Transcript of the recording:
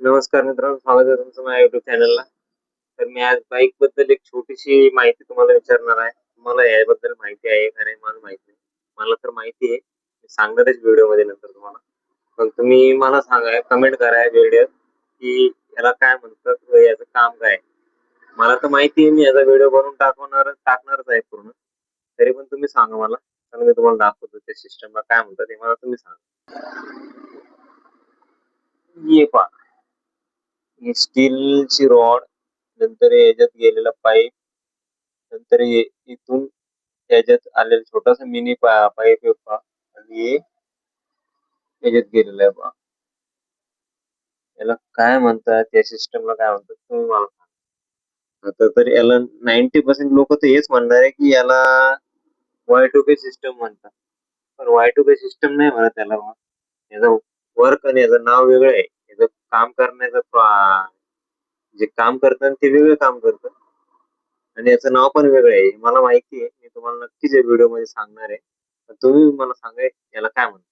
नमस्कार मित्रांनो, स्वागत आहे तुमचं माझ्या युट्यूब चॅनलला. तर मी आज बाईक बद्दल एक छोटीशी माहिती तुम्हाला विचारणार आहे. तुम्हाला याबद्दल माहिती आहे का नाही मला माहित नाही. मला तर माहिती आहे. मी सांगणारच व्हिडिओमध्ये नंतर तुम्हाला. पण तुम्ही मला सांगा, कमेंट करा या व्हिडिओत की याला काय म्हणतात व याचं काम काय आहे. मला तर माहिती आहे, मी याचा व्हिडिओ बनवून टाकणारच आहे पूर्ण. तरी पण तुम्ही सांगा मला. तर मी तुम्हाला दाखवतो त्या सिस्टमला काय म्हणतात हे मला तुम्ही सांगा. ये पहा, ही स्टीलची रॉड, नंतर याच्यात गेलेला पाईप, नंतर इथून त्याच्यात आलेला छोटासा मिनी पाईप आहे पहा, आणि याच्यात गेलेला आहे पहा. याला काय म्हणतात, या सिस्टमला काय म्हणतात तुम्ही मला सांगा. आता तर याला 90% लोक तर हेच म्हणणार आहे की याला Y2K सिस्टम म्हणतात. पण Y2K सिस्टम नाही म्हणत त्याला. याचं वर्क आणि याचं नाव वेगळं आहे. याचं काम करण्याचं जे काम करतात ते वेगळं काम करतं आणि याचं नाव पण वेगळं आहे. मला माहिती आहे. मी तुम्हाला नक्कीच या व्हिडिओ मध्ये सांगणार आहे. तुम्ही मला सांगा याला काय म्हणतात.